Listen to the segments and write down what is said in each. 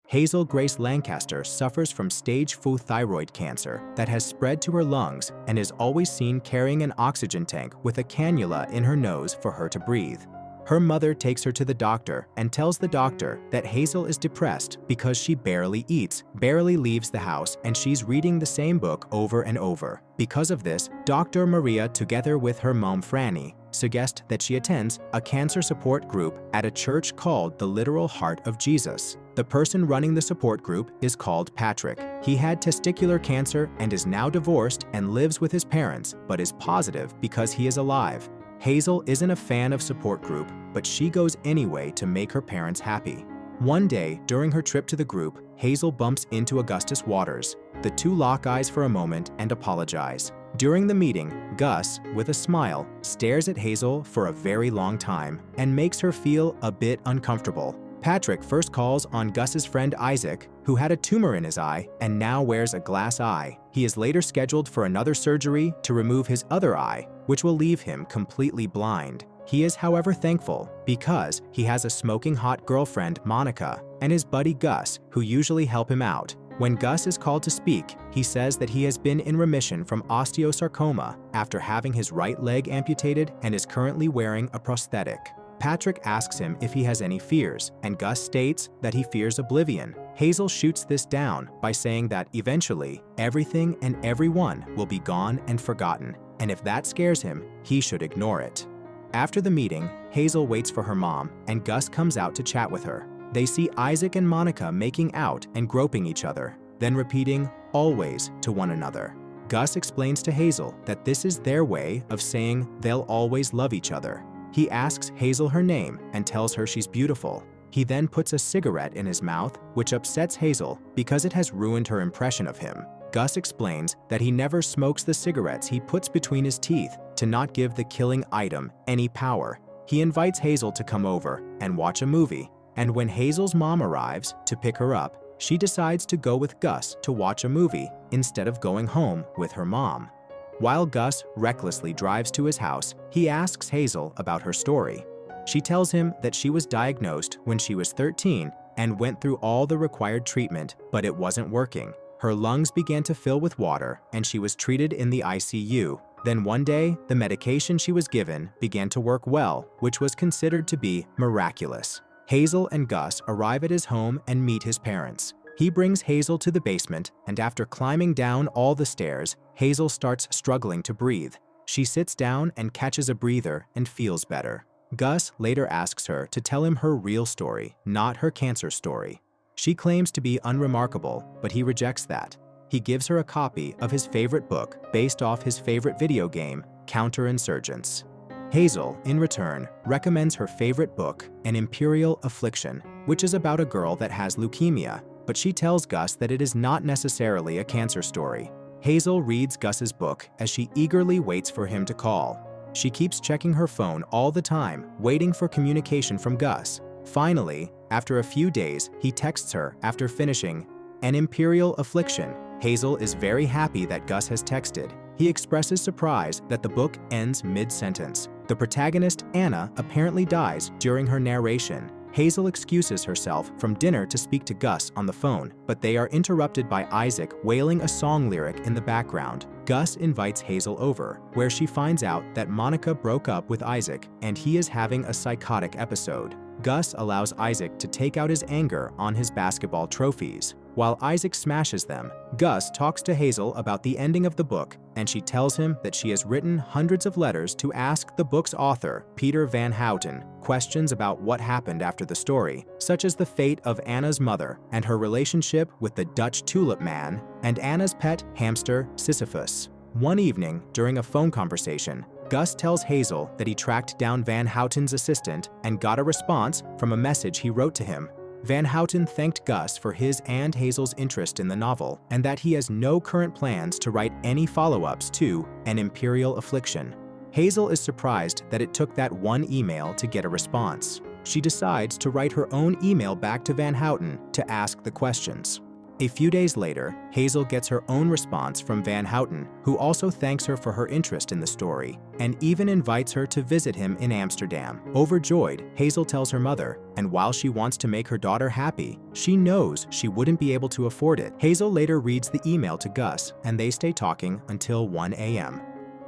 Hazel Grace Lancaster suffers from stage 4 thyroid cancer that has spread to her lungs and is always seen carrying an oxygen tank with a cannula in her nose for her to breathe. Her mother takes her to the doctor and tells the doctor that Hazel is depressed because she barely eats, barely leaves the house, and she's reading the same book over and over. Because of this, Dr. Maria, together with her mom Franny, suggest that she attends a cancer support group at a church called the Literal Heart of Jesus. The person running the support group is called Patrick. He had testicular cancer and is now divorced and lives with his parents, but is positive because he is alive. Hazel isn't a fan of support group, but she goes anyway to make her parents happy. One day, during her trip to the group, Hazel bumps into Augustus Waters. The two lock eyes for a moment and apologize. During the meeting, Gus, with a smile, stares at Hazel for a very long time and makes her feel a bit uncomfortable. Patrick first calls on Gus's friend Isaac, who had a tumor in his eye and now wears a glass eye. He is later scheduled for another surgery to remove his other eye, which will leave him completely blind. He is, however, thankful because he has a smoking hot girlfriend, Monica, and his buddy Gus, who usually help him out. When Gus is called to speak, he says that he has been in remission from osteosarcoma after having his right leg amputated and is currently wearing a prosthetic. Patrick asks him if he has any fears, and Gus states that he fears oblivion. Hazel shoots this down by saying that eventually, everything and everyone will be gone and forgotten, and if that scares him, he should ignore it. After the meeting, Hazel waits for her mom, and Gus comes out to chat with her. They see Isaac and Monica making out and groping each other, then repeating, "always," to one another. Gus explains to Hazel that this is their way of saying they'll always love each other. He asks Hazel her name and tells her she's beautiful. He then puts a cigarette in his mouth, which upsets Hazel because it has ruined her impression of him. Gus explains that he never smokes the cigarettes he puts between his teeth to not give the killing item any power. He invites Hazel to come over and watch a movie, and when Hazel's mom arrives to pick her up, she decides to go with Gus to watch a movie instead of going home with her mom. While Gus recklessly drives to his house, he asks Hazel about her story. She tells him that she was diagnosed when she was 13 and went through all the required treatment, but it wasn't working. Her lungs began to fill with water and she was treated in the ICU. Then one day, the medication she was given began to work well, which was considered to be miraculous. Hazel and Gus arrive at his home and meet his parents. He brings Hazel to the basement, and after climbing down all the stairs, Hazel starts struggling to breathe. She sits down and catches a breather and feels better. Gus later asks her to tell him her real story, not her cancer story. She claims to be unremarkable, but he rejects that. He gives her a copy of his favorite book based off his favorite video game, Counterinsurgents. Hazel, in return, recommends her favorite book, An Imperial Affliction, which is about a girl that has leukemia, but she tells Gus that it is not necessarily a cancer story. Hazel reads Gus's book as she eagerly waits for him to call. She keeps checking her phone all the time, waiting for communication from Gus. Finally, after a few days, he texts her after finishing An Imperial Affliction. Hazel is very happy that Gus has texted. He expresses surprise that the book ends mid-sentence. The protagonist, Anna, apparently dies during her narration. Hazel excuses herself from dinner to speak to Gus on the phone, but they are interrupted by Isaac wailing a song lyric in the background. Gus invites Hazel over, where she finds out that Monica broke up with Isaac and he is having a psychotic episode. Gus allows Isaac to take out his anger on his basketball trophies. While Isaac smashes them, Gus talks to Hazel about the ending of the book, and she tells him that she has written hundreds of letters to ask the book's author, Peter Van Houten, questions about what happened after the story, such as the fate of Anna's mother and her relationship with the Dutch tulip man and Anna's pet hamster, Sisyphus. One evening, during a phone conversation, Gus tells Hazel that he tracked down Van Houten's assistant and got a response from a message he wrote to him. Van Houten thanked Gus for his and Hazel's interest in the novel and that he has no current plans to write any follow-ups to An Imperial Affliction. Hazel is surprised that it took that one email to get a response. She decides to write her own email back to Van Houten to ask the questions. A few days later, Hazel gets her own response from Van Houten, who also thanks her for her interest in the story, and even invites her to visit him in Amsterdam. Overjoyed, Hazel tells her mother, and while she wants to make her daughter happy, she knows she wouldn't be able to afford it. Hazel later reads the email to Gus, and they stay talking until 1 a.m.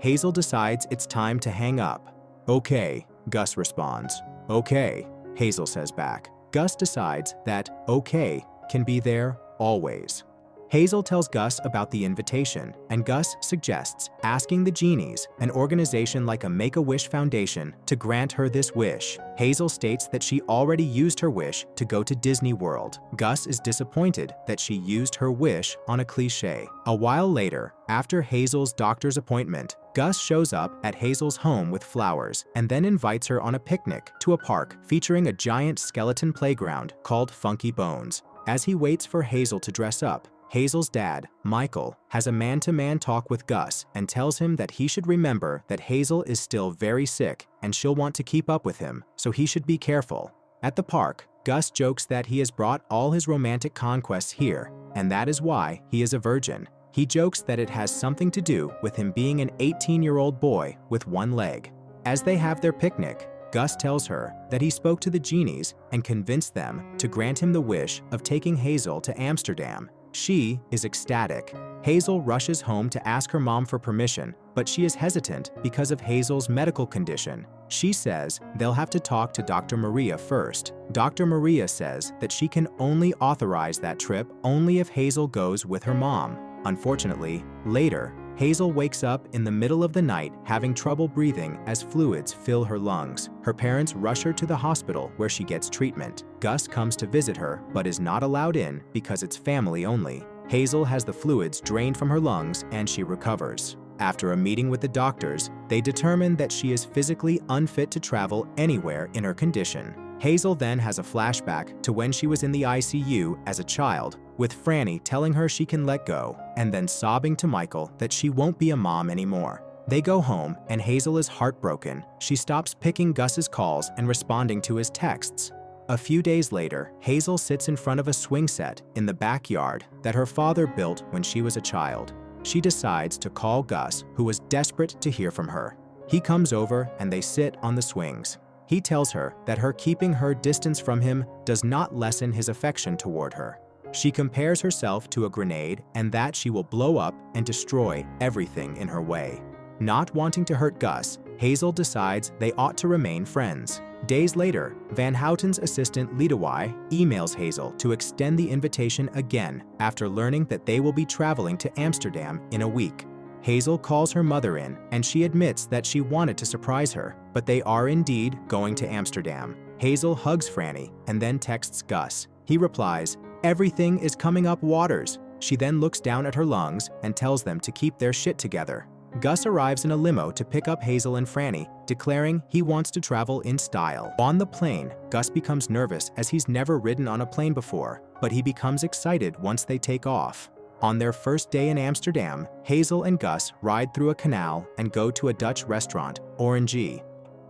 Hazel decides it's time to hang up. "Okay," Gus responds. "Okay," Hazel says back. Gus decides that "okay" can be there always. Hazel tells Gus about the invitation, and Gus suggests asking the Genies, an organization like a Make-A-Wish Foundation, to grant her this wish. Hazel states that she already used her wish to go to Disney World. Gus is disappointed that she used her wish on a cliché. A while later, after Hazel's doctor's appointment, Gus shows up at Hazel's home with flowers and then invites her on a picnic to a park featuring a giant skeleton playground called Funky Bones. As he waits for Hazel to dress up, Hazel's dad, Michael, has a man-to-man talk with Gus and tells him that he should remember that Hazel is still very sick and she'll want to keep up with him, so he should be careful. At the park, Gus jokes that he has brought all his romantic conquests here, and that is why he is a virgin. He jokes that it has something to do with him being an 18-year-old boy with one leg. As they have their picnic, Gus tells her that he spoke to the Genies and convinced them to grant him the wish of taking Hazel to Amsterdam. She is ecstatic. Hazel rushes home to ask her mom for permission, but she is hesitant because of Hazel's medical condition. She says they'll have to talk to Dr. Maria first. Dr. Maria says that she can only authorize that trip only if Hazel goes with her mom. Unfortunately, later, Hazel wakes up in the middle of the night having trouble breathing as fluids fill her lungs. Her parents rush her to the hospital where she gets treatment. Gus comes to visit her but is not allowed in because it's family only. Hazel has the fluids drained from her lungs and she recovers. After a meeting with the doctors, they determine that she is physically unfit to travel anywhere in her condition. Hazel then has a flashback to when she was in the ICU as a child, with Franny telling her she can let go, and then sobbing to Michael that she won't be a mom anymore. They go home, and Hazel is heartbroken. She stops picking Gus's calls and responding to his texts. A few days later, Hazel sits in front of a swing set in the backyard that her father built when she was a child. She decides to call Gus, who was desperate to hear from her. He comes over and they sit on the swings. He tells her that her keeping her distance from him does not lessen his affection toward her. She compares herself to a grenade and that she will blow up and destroy everything in her way. Not wanting to hurt Gus, Hazel decides they ought to remain friends. Days later, Van Houten's assistant Leetowai emails Hazel to extend the invitation again after learning that they will be traveling to Amsterdam in a week. Hazel calls her mother in and she admits that she wanted to surprise her, but they are indeed going to Amsterdam. Hazel hugs Franny and then texts Gus. He replies, "Everything is coming up waters." She then looks down at her lungs and tells them to keep their shit together. Gus arrives in a limo to pick up Hazel and Franny, declaring he wants to travel in style. On the plane, Gus becomes nervous as he's never ridden on a plane before, but he becomes excited once they take off. On their first day in Amsterdam, Hazel and Gus ride through a canal and go to a Dutch restaurant, Orangie.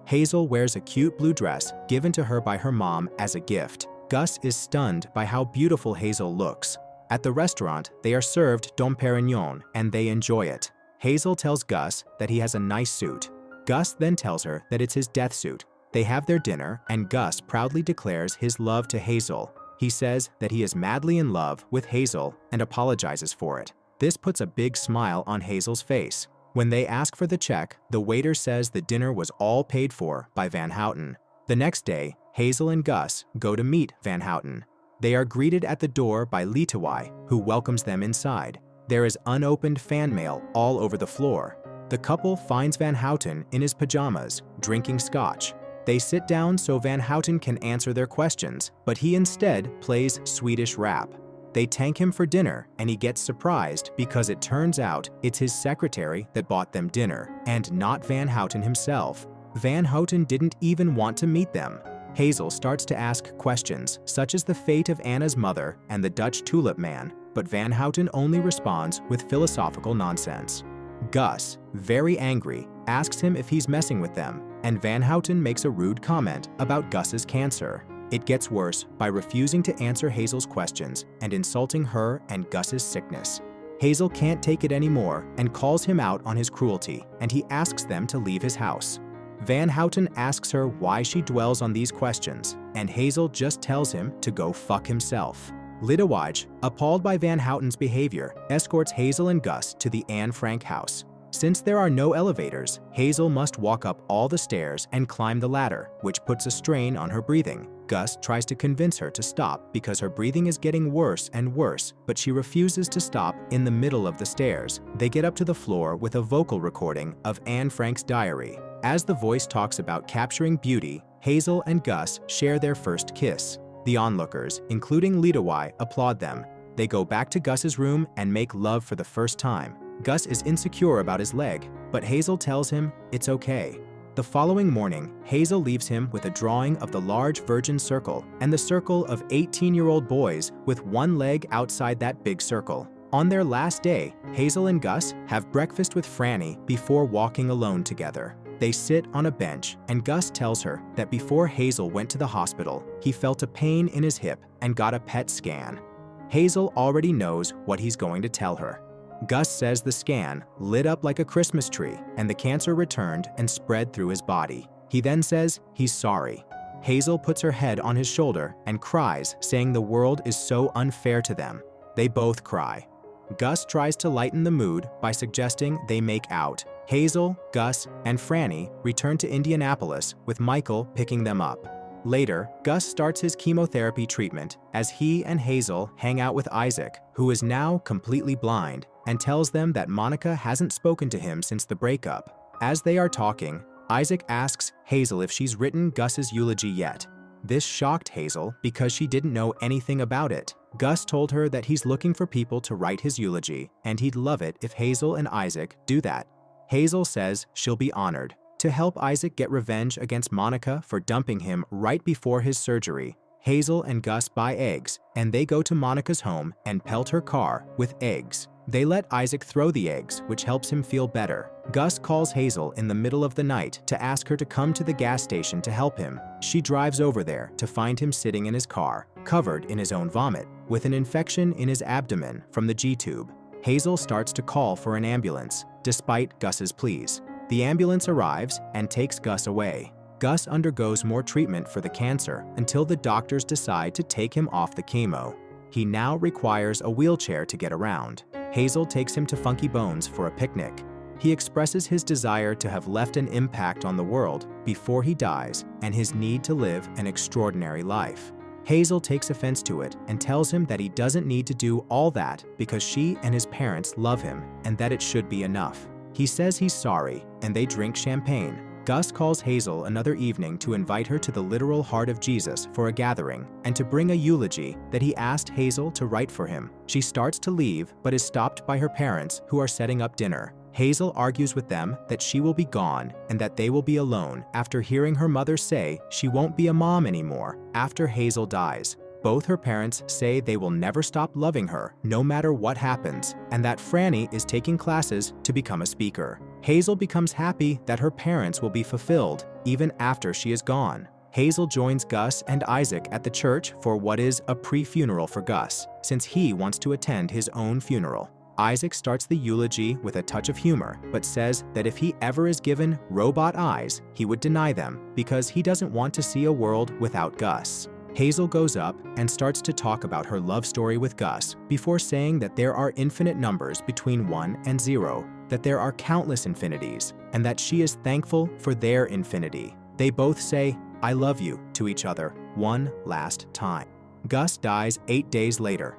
Hazel wears a cute blue dress given to her by her mom as a gift. Gus is stunned by how beautiful Hazel looks. At the restaurant, they are served Dom Perignon and they enjoy it. Hazel tells Gus that he has a nice suit. Gus then tells her that it's his death suit. They have their dinner and Gus proudly declares his love to Hazel. He says that he is madly in love with Hazel and apologizes for it. This puts a big smile on Hazel's face. When they ask for the check, the waiter says the dinner was all paid for by Van Houten. The next day, Hazel and Gus go to meet Van Houten. They are greeted at the door by Leetowai, who welcomes them inside. There is unopened fan mail all over the floor. The couple finds Van Houten in his pajamas, drinking scotch. They sit down so Van Houten can answer their questions, but he instead plays Swedish rap. They thank him for dinner, and he gets surprised because it turns out it's his secretary that bought them dinner, and not Van Houten himself. Van Houten didn't even want to meet them. Hazel starts to ask questions, such as the fate of Anna's mother and the Dutch tulip man, but Van Houten only responds with philosophical nonsense. Gus, very angry, asks him if he's messing with them, and Van Houten makes a rude comment about Gus's cancer. It gets worse by refusing to answer Hazel's questions and insulting her and Gus's sickness. Hazel can't take it anymore and calls him out on his cruelty, and he asks them to leave his house. Van Houten asks her why she dwells on these questions, and Hazel just tells him to go fuck himself. Lidewijge, appalled by Van Houten's behavior, escorts Hazel and Gus to the Anne Frank house. Since there are no elevators, Hazel must walk up all the stairs and climb the ladder, which puts a strain on her breathing. Gus tries to convince her to stop because her breathing is getting worse and worse, but she refuses to stop in the middle of the stairs. They get up to the floor with a vocal recording of Anne Frank's diary. As the voice talks about capturing beauty, Hazel and Gus share their first kiss. The onlookers, including Lidewijge, applaud them. They go back to Gus's room and make love for the first time. Gus is insecure about his leg, but Hazel tells him it's okay. The following morning, Hazel leaves him with a drawing of the large virgin circle and the circle of 18-year-old boys with one leg outside that big circle. On their last day, Hazel and Gus have breakfast with Franny before walking alone together. They sit on a bench, and Gus tells her that before Hazel went to the hospital, he felt a pain in his hip and got a PET scan. Hazel already knows what he's going to tell her. Gus says the scan lit up like a Christmas tree, and the cancer returned and spread through his body. He then says he's sorry. Hazel puts her head on his shoulder and cries, saying the world is so unfair to them. They both cry. Gus tries to lighten the mood by suggesting they make out. Hazel, Gus, and Franny return to Indianapolis, with Michael picking them up. Later, Gus starts his chemotherapy treatment as he and Hazel hang out with Isaac, who is now completely blind, and tells them that Monica hasn't spoken to him since the breakup. As they are talking, Isaac asks Hazel if she's written Gus's eulogy yet. This shocked Hazel because she didn't know anything about it. Gus told her that he's looking for people to write his eulogy, and he'd love it if Hazel and Isaac do that. Hazel says she'll be honored. To help Isaac get revenge against Monica for dumping him right before his surgery, Hazel and Gus buy eggs, and they go to Monica's home and pelt her car with eggs. They let Isaac throw the eggs, which helps him feel better. Gus calls Hazel in the middle of the night to ask her to come to the gas station to help him. She drives over there to find him sitting in his car, covered in his own vomit, with an infection in his abdomen from the G-tube. Hazel starts to call for an ambulance, despite Gus's pleas. The ambulance arrives and takes Gus away. Gus undergoes more treatment for the cancer until the doctors decide to take him off the chemo. He now requires a wheelchair to get around. Hazel takes him to Funky Bones for a picnic. He expresses his desire to have left an impact on the world before he dies and his need to live an extraordinary life. Hazel takes offense to it and tells him that he doesn't need to do all that because she and his parents love him and that it should be enough. He says he's sorry, and they drink champagne. Gus calls Hazel another evening to invite her to the literal Heart of Jesus for a gathering and to bring a eulogy that he asked Hazel to write for him. She starts to leave but is stopped by her parents, who are setting up dinner. Hazel argues with them that she will be gone and that they will be alone after hearing her mother say she won't be a mom anymore after Hazel dies. Both her parents say they will never stop loving her, no matter what happens, and that Franny is taking classes to become a speaker. Hazel becomes happy that her parents will be fulfilled, even after she is gone. Hazel joins Gus and Isaac at the church for what is a pre-funeral for Gus, since he wants to attend his own funeral. Isaac starts the eulogy with a touch of humor, but says that if he ever is given robot eyes, he would deny them because he doesn't want to see a world without Gus. Hazel goes up and starts to talk about her love story with Gus before saying that there are infinite numbers between 1 and 0, that there are countless infinities, and that she is thankful for their infinity. They both say, "I love you," to each other one last time. Gus dies 8 days later.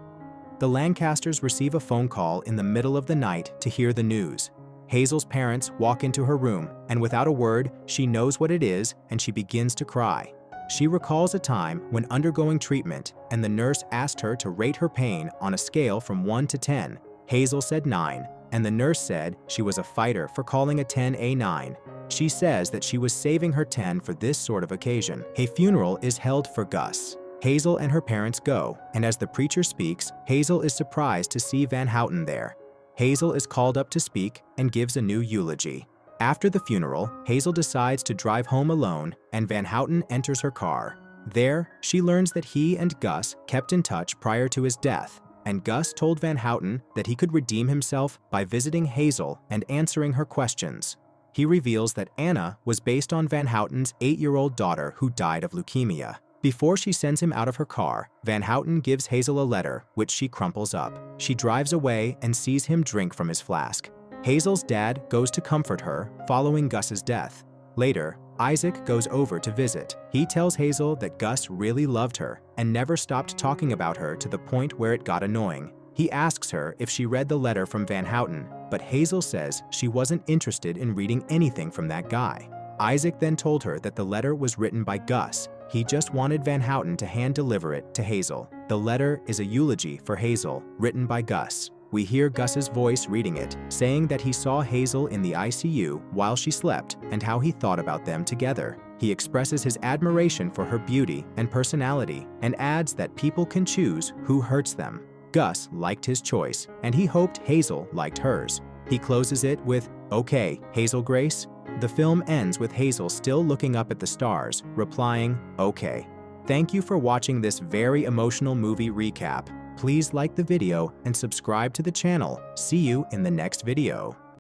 The Lancasters receive a phone call in the middle of the night to hear the news. Hazel's parents walk into her room, and without a word, she knows what it is and she begins to cry. She recalls a time when undergoing treatment and the nurse asked her to rate her pain on a scale from 1 to 10. Hazel said 9, and the nurse said she was a fighter for calling a 10 a 9. She says that she was saving her 10 for this sort of occasion. A funeral is held for Gus. Hazel and her parents go, and as the preacher speaks, Hazel is surprised to see Van Houten there. Hazel is called up to speak and gives a new eulogy. After the funeral, Hazel decides to drive home alone, and Van Houten enters her car. There, she learns that he and Gus kept in touch prior to his death, and Gus told Van Houten that he could redeem himself by visiting Hazel and answering her questions. He reveals that Anna was based on Van Houten's 8-year-old daughter who died of leukemia. Before she sends him out of her car, Van Houten gives Hazel a letter, which she crumples up. She drives away and sees him drink from his flask. Hazel's dad goes to comfort her following Gus's death. Later, Isaac goes over to visit. He tells Hazel that Gus really loved her and never stopped talking about her to the point where it got annoying. He asks her if she read the letter from Van Houten, but Hazel says she wasn't interested in reading anything from that guy. Isaac then told her that the letter was written by Gus. He just wanted Van Houten to hand-deliver it to Hazel. The letter is a eulogy for Hazel, written by Gus. We hear Gus's voice reading it, saying that he saw Hazel in the ICU while she slept and how he thought about them together. He expresses his admiration for her beauty and personality and adds that people can choose who hurts them. Gus liked his choice, and he hoped Hazel liked hers. He closes it with, "Okay, Hazel Grace." The film ends with Hazel still looking up at the stars, replying, "Okay." Thank you for watching this very emotional movie recap. Please like the video and subscribe to the channel. See you in the next video.